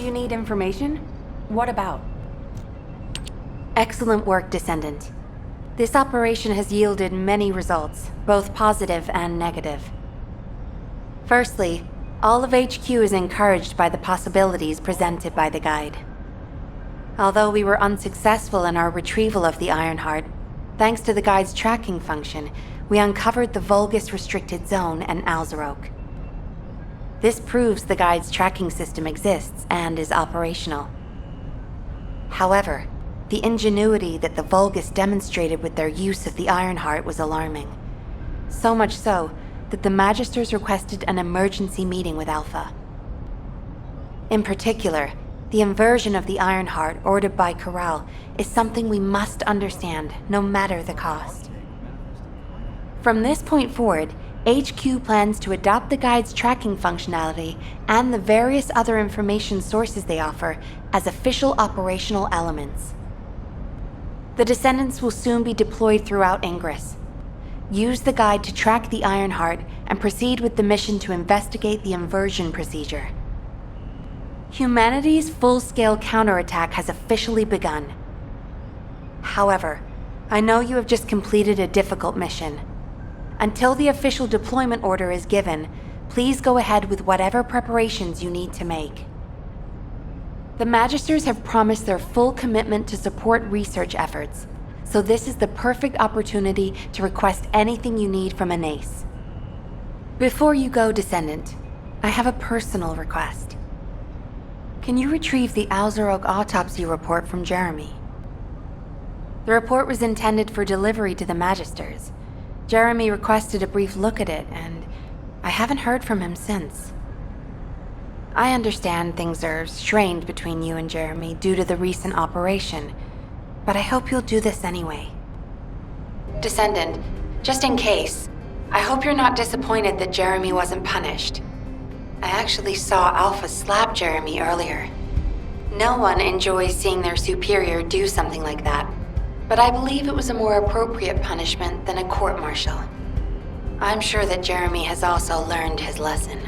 you need information? What about? Excellent work, Descendant. This operation has yielded many results, both positive and negative. Firstly, all of HQ is encouraged by the possibilities presented by the guide. Although we were unsuccessful in our retrieval of the Ironheart, thanks to the guide's tracking function, we uncovered the Vulgus Restricted Zone and Alzarok. This proves the guide's tracking system exists and is operational. However, the ingenuity that the Vulgus demonstrated with their use of the Ironheart was alarming. So much so that the Magisters requested an emergency meeting with Alpha. In particular, the inversion of the Ironheart ordered by Corral is something we must understand, no matter the cost. From this point forward, HQ plans to adopt the guide's tracking functionality and the various other information sources they offer as official operational elements. The Descendants will soon be deployed throughout Ingress. Use the guide to track the Ironheart and proceed with the mission to investigate the inversion procedure. Humanity's full-scale counterattack has officially begun. However, I know you have just completed a difficult mission. Until the official deployment order is given, please go ahead with whatever preparations you need to make. The Magisters have promised their full commitment to support research efforts, so this is the perfect opportunity to request anything you need from an ace. Before you go, Descendant, I have a personal request. Can you retrieve the Alzarok autopsy report from Jeremy? The report was intended for delivery to the Magisters. Jeremy requested a brief look at it, and I haven't heard from him since. I understand things are strained between you and Jeremy due to the recent operation, but I hope you'll do this anyway. Descendant, just in case, I hope you're not disappointed that Jeremy wasn't punished. I actually saw Alpha slap Jeremy earlier. No one enjoys seeing their superior do something like that, but I believe it was a more appropriate punishment than a court-martial. I'm sure that Jeremy has also learned his lesson.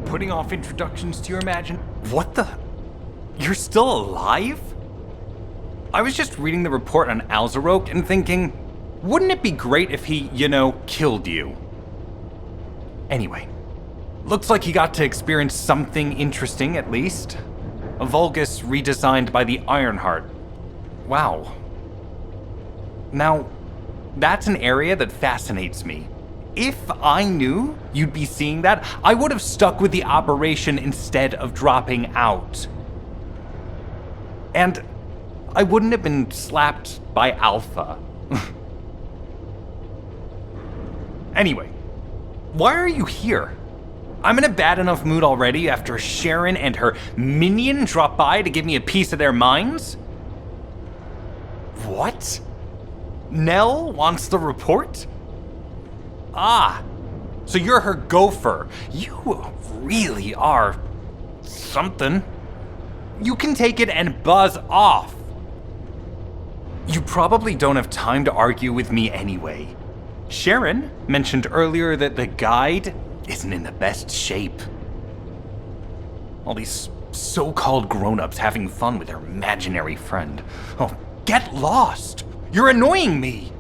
Putting off introductions to your imagine. What the? You're still alive? I was just reading the report on Alzarok and thinking, wouldn't it be great if he, killed you? Anyway, looks like he got to experience something interesting at least. A Vulgus redesigned by the Ironheart. Wow. Now, that's an area that fascinates me. If I knew you'd be seeing that, I would have stuck with the operation instead of dropping out. And I wouldn't have been slapped by Alpha. Anyway, why are you here? I'm in a bad enough mood already after Sharon and her minion drop by to give me a piece of their minds? What? Nell wants the report? Ah, so you're her gopher. You really are something. You can take it and buzz off. You probably don't have time to argue with me anyway. Sharon mentioned earlier that the guide isn't in the best shape. All these so-called grown-ups having fun with their imaginary friend. Oh, get lost! You're annoying me!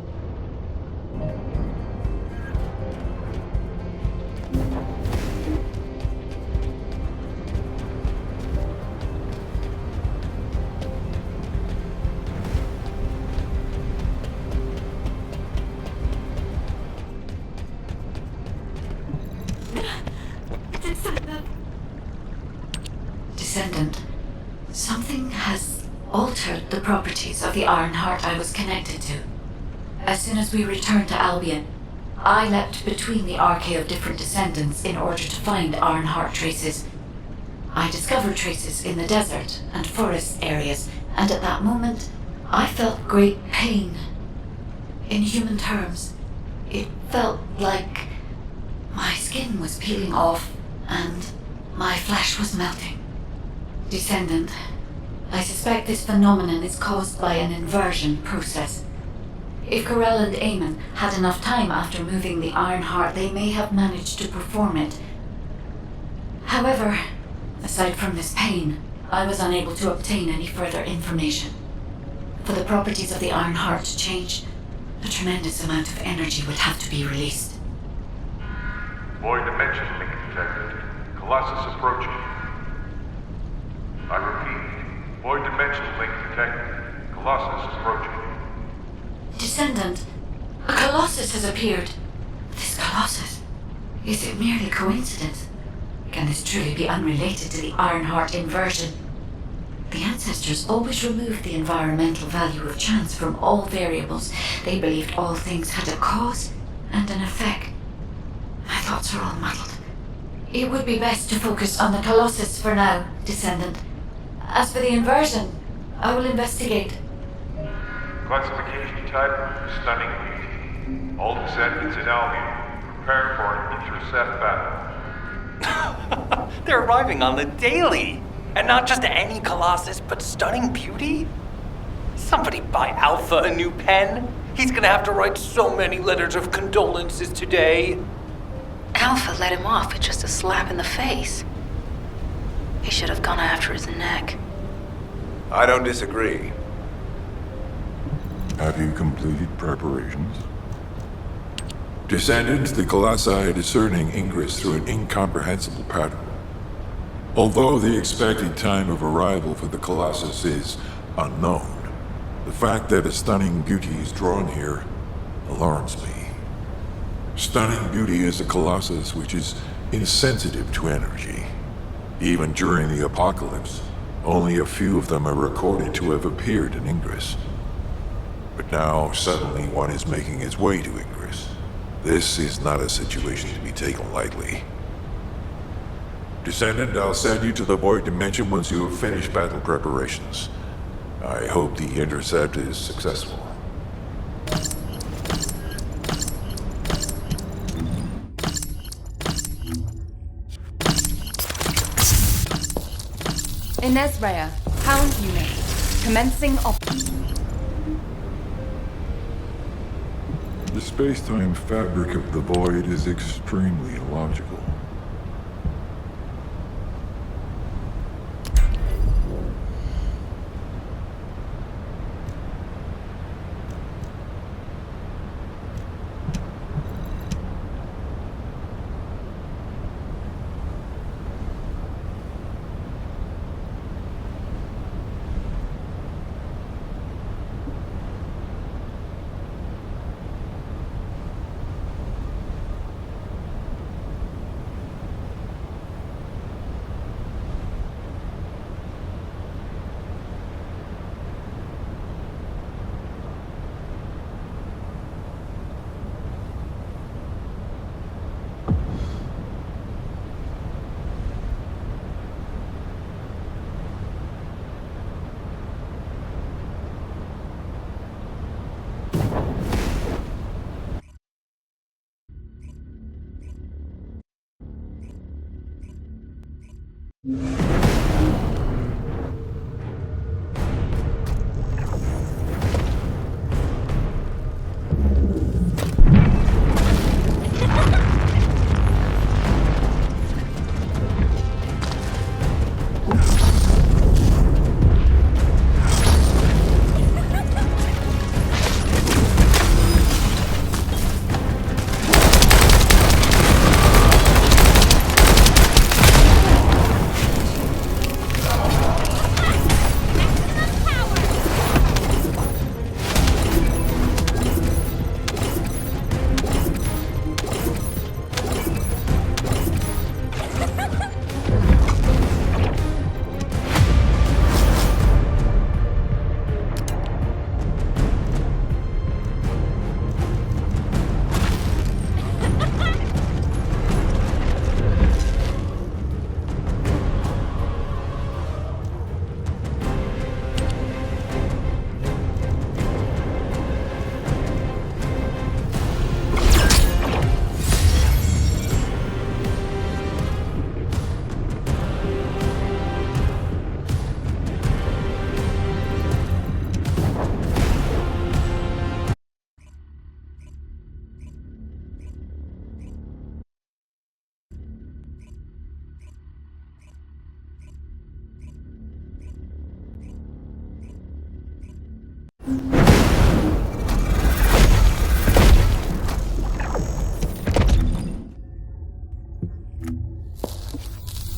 Descendant, something has altered the properties of the Ironheart I was connected to. As soon as we returned to Albion, I leapt between the arcade of different Descendants in order to find Ironheart traces. I discovered traces in the desert and forest areas, and at that moment, I felt great pain. In human terms, it felt like my skin was peeling off and my flesh was melting. Descendant, I suspect this phenomenon is caused by an inversion process. If Corell and Eamon had enough time after moving the Iron Heart, they may have managed to perform it. However, aside from this pain, I was unable to obtain any further information. For the properties of the Iron Heart to change, a tremendous amount of energy would have to be released. Void dimension link detected. Colossus approaching. I repeat, void dimension link detected. Colossus approaching. Descendant, a Colossus has appeared. This Colossus, is it merely coincidence? Can this truly be unrelated to the Ironheart inversion? The ancestors always removed the environmental value of chance from all variables. They believed all things had a cause and an effect. My thoughts are all muddled. It would be best to focus on the Colossus for now, Descendant. As for the inversion, I will investigate. Classification type, stunning beauty. All descendants in Albion, prepare for an intercept battle. They're arriving on the daily! And not just any Colossus, but stunning beauty? Somebody buy Alpha a new pen? He's gonna have to write so many letters of condolences today. Alpha let him off with just a slap in the face. He should have gone after his neck. I don't disagree. Have you completed preparations? Descendants, the Colossi are discerning ingress through an incomprehensible pattern. Although the expected time of arrival for the Colossus is unknown, the fact that a stunning beauty is drawn here alarms me. Stunning beauty is a Colossus which is insensitive to energy. Even during the apocalypse, only a few of them are recorded to have appeared in Ingress. But now, suddenly one is making its way to Ingress. This is not a situation to be taken lightly. Descendant, I'll send you to the Void Dimension once you have finished battle preparations. I hope the intercept is successful. Inez Rhea, Hound Unit. Commencing op... The space-time fabric of the Void is extremely illogical.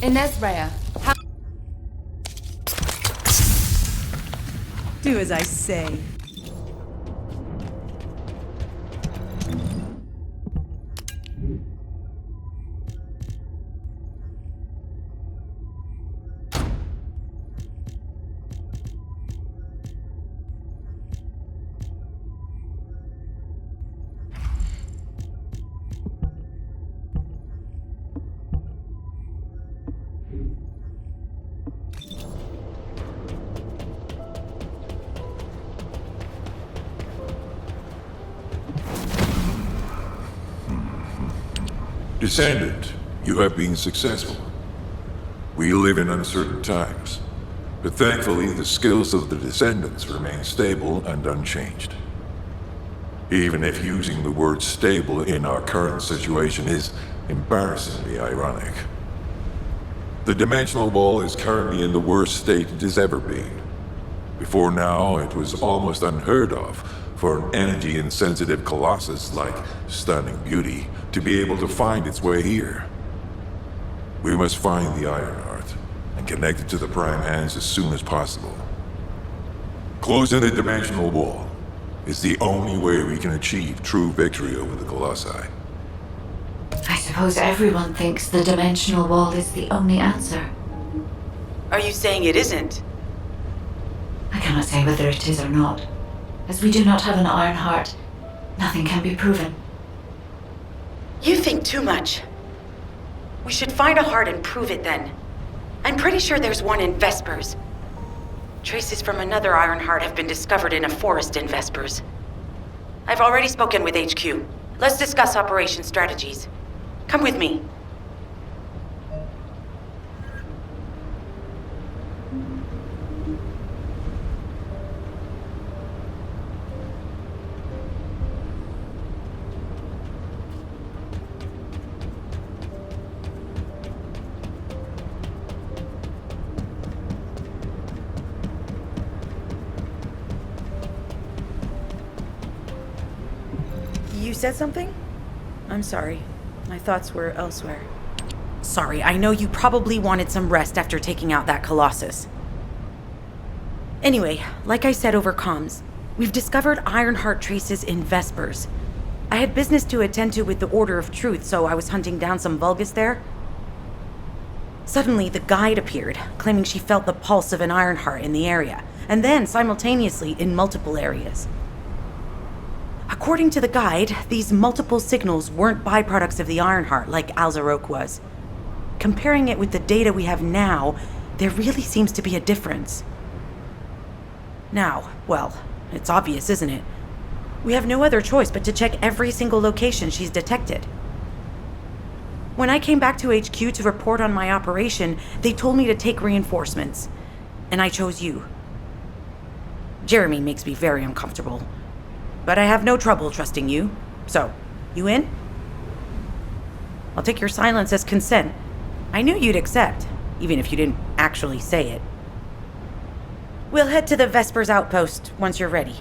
Inez Rhea, Do as I say. Descendant, you have been successful. We live in uncertain times, but thankfully the skills of the Descendants remain stable and unchanged. Even if using the word stable in our current situation is embarrassingly ironic. The dimensional wall is currently in the worst state it has ever been. Before now, it was almost unheard of for an energy-insensitive colossus like Stunning Beauty to be able to find its way here. We must find the Ironheart and connect it to the Prime Hands as soon as possible. Closing the dimensional wall is the only way we can achieve true victory over the Colossi. I suppose everyone thinks the dimensional wall is the only answer. Are you saying it isn't? I cannot say whether it is or not. As we do not have an iron heart, nothing can be proven. You think too much. We should find a heart and prove it then. I'm pretty sure there's one in Vespers. Traces from another iron heart have been discovered in a forest in Vespers. I've already spoken with HQ. Let's discuss operation strategies. Come with me. You said something? I'm sorry. My thoughts were elsewhere. Sorry, I know you probably wanted some rest after taking out that Colossus. Anyway, like I said over comms, we've discovered Ironheart traces in Vespers. I had business to attend to with the Order of Truth, so I was hunting down some Vulgus there. Suddenly, the guide appeared, claiming she felt the pulse of an Ironheart in the area, and then simultaneously in multiple areas. According to the guide, these multiple signals weren't byproducts of the Ironheart like Alzarok was. Comparing it with the data we have now, there really seems to be a difference. Now, well, it's obvious, isn't it? We have no other choice but to check every single location she's detected. When I came back to HQ to report on my operation, they told me to take reinforcements, and I chose you. Jeremy makes me very uncomfortable. But I have no trouble trusting you. So, you in? I'll take your silence as consent. I knew you'd accept, even if you didn't actually say it. We'll head to the Vespers outpost once you're ready.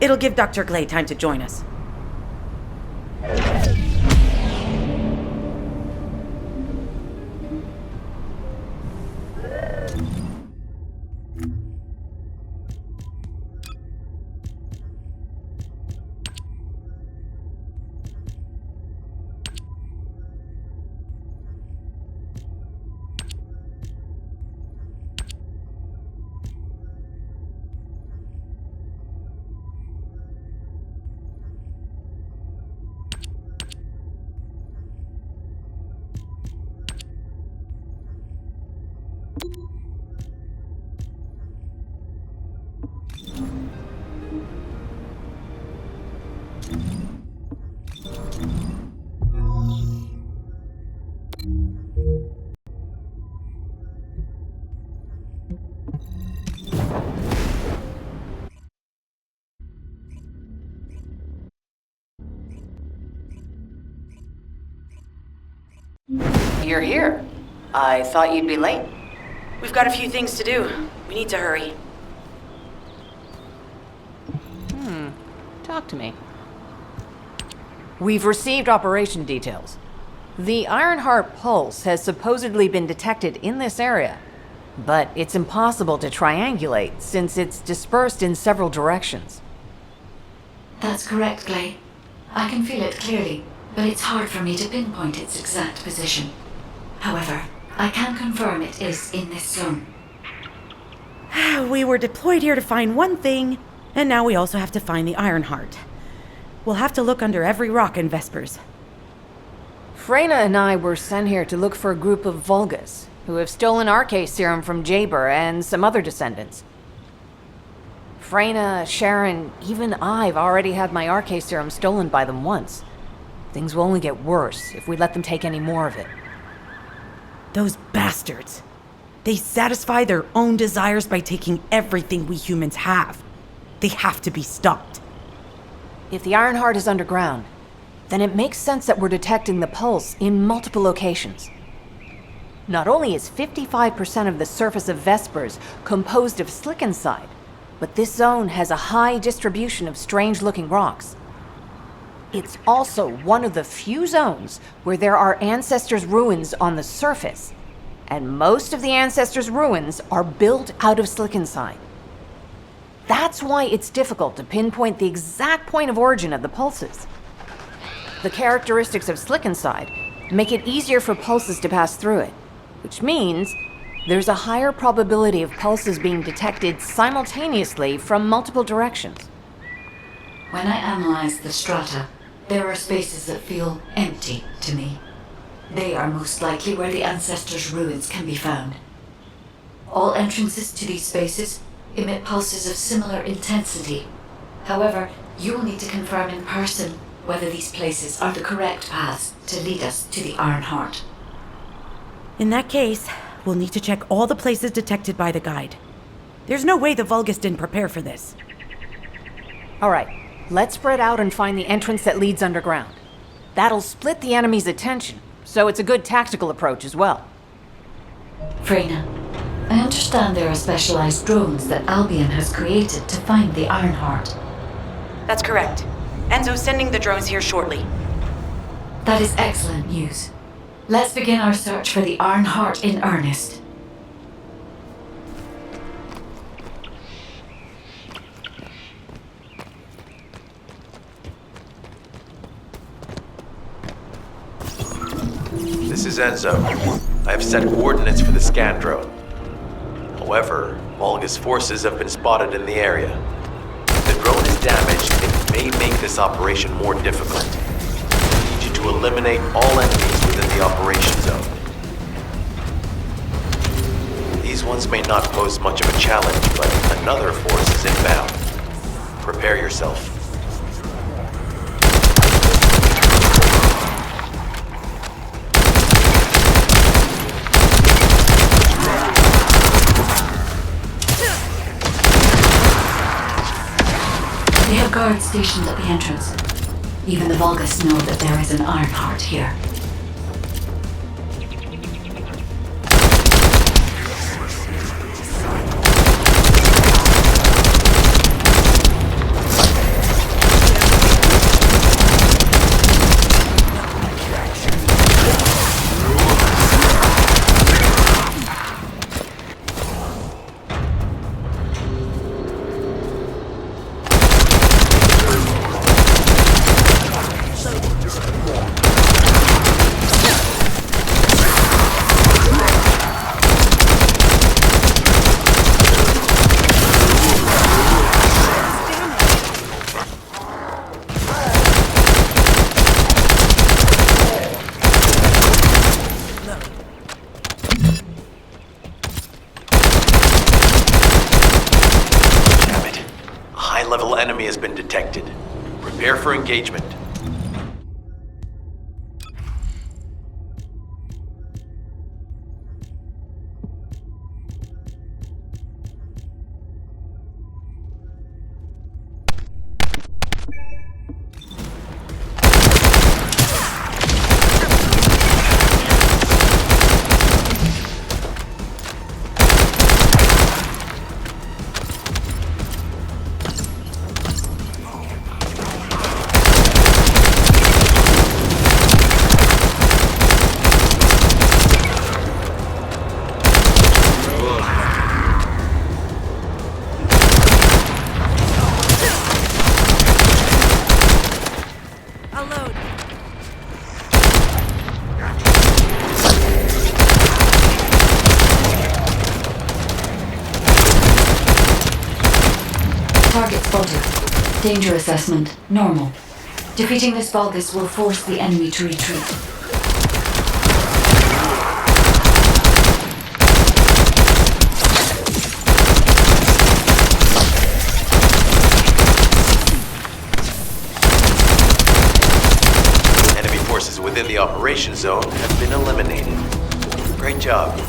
It'll give Dr. Glay time to join us. You're here. I thought you'd be late. We've got a few things to do. We need to hurry. Talk to me. We've received operation details. The Ironheart pulse has supposedly been detected in this area, but it's impossible to triangulate since it's dispersed in several directions. That's correct, Clay. I can feel it clearly, but it's hard for me to pinpoint its exact position. However, I can confirm it is in this zone. We were deployed here to find one thing, and now we also have to find the Ironheart. We'll have to look under every rock in Vespers. Freyna and I were sent here to look for a group of Vulgas, who have stolen RK serum from Jaber and some other descendants. Freyna, Sharon, even I've already had my RK serum stolen by them once. Things will only get worse if we let them take any more of it. Those bastards. They satisfy their own desires by taking everything we humans have. They have to be stopped. If the Ironheart is underground, then it makes sense that we're detecting the pulse in multiple locations. Not only is 55% of the surface of Vespers composed of slickinside, but this zone has a high distribution of strange-looking rocks. It's also one of the few zones where there are Ancestors' ruins on the surface, and most of the Ancestors' ruins are built out of slickinside. That's why it's difficult to pinpoint the exact point of origin of the pulses. The characteristics of slickinside make it easier for pulses to pass through it, which means there's a higher probability of pulses being detected simultaneously from multiple directions. When I analyze the strata, there are spaces that feel empty to me. They are most likely where the Ancestors' ruins can be found. All entrances to these spaces emit pulses of similar intensity. However, you will need to confirm in person whether these places are the correct paths to lead us to the Ironheart. In that case, we'll need to check all the places detected by the guide. There's no way the Vulgus didn't prepare for this. All right, let's spread out and find the entrance that leads underground. That'll split the enemy's attention, so it's a good tactical approach as well. Freyna, I understand there are specialized drones that Albion has created to find the Ironheart. That's correct. Enzo's sending the drones here shortly. That is excellent news. Let's begin our search for the Ironheart in earnest. This is Enzo. I have set coordinates for the scan drone. However, Vulgus forces have been spotted in the area. If the drone is damaged, it may make this operation more difficult. I need you to eliminate all enemies within the operation zone. These ones may not pose much of a challenge, but another force is inbound. Prepare yourself. They have guards stationed at the entrance. Even the Vulgus know that there is an Ironheart here. High-level enemy has been detected. Prepare for engagement. Spotted. Danger assessment, normal. Defeating this Vulgus will force the enemy to retreat. Enemy forces within the operation zone have been eliminated. Great job.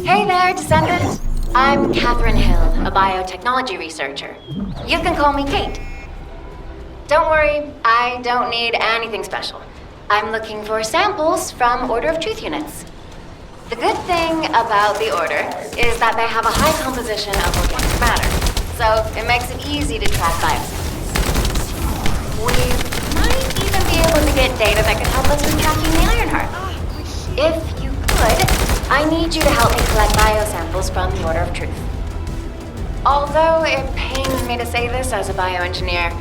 Hey there, Descendant. I'm Catherine Hill, a biotechnology researcher. You can call me Kate. Don't worry, I don't need anything special. I'm looking for samples from Order of Truth units. The good thing about the Order is that they have a high composition of organic matter, so it makes it easy to track biosamples. We might even be able to get data that could help us with tracking the Ironheart. If you could, I need you to help me collect biosamples from the Order of Truth. Although it pains me to say this as a bioengineer,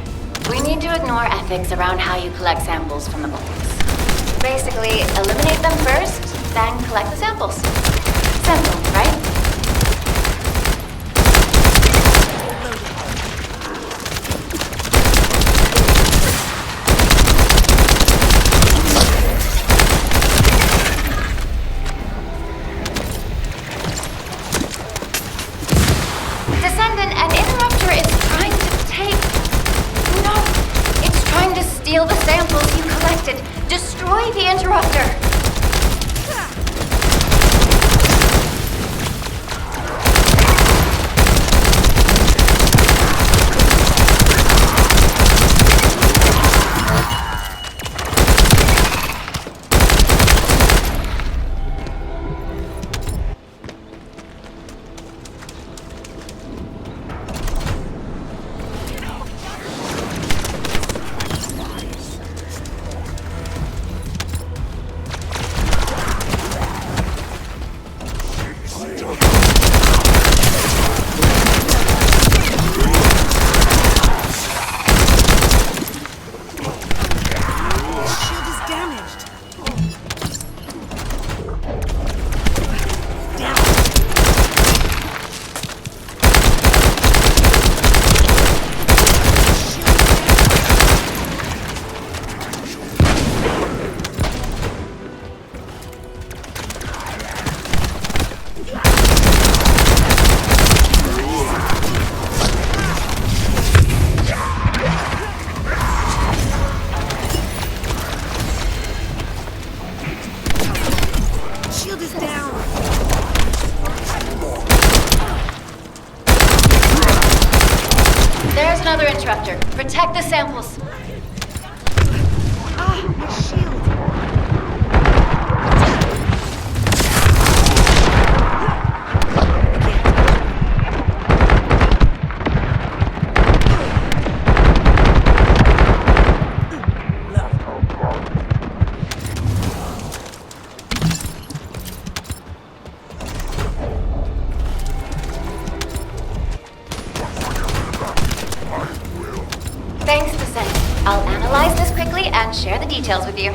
we need to ignore ethics around how you collect samples from the bodies. Basically, eliminate them first, then collect the samples. Simple, right? Descendant, an interrupter is trying to take... No, it's trying to steal the samples you collected. Destroy the interrupter. There's another interrupter. Protect the samples. My shield. and share the details with you.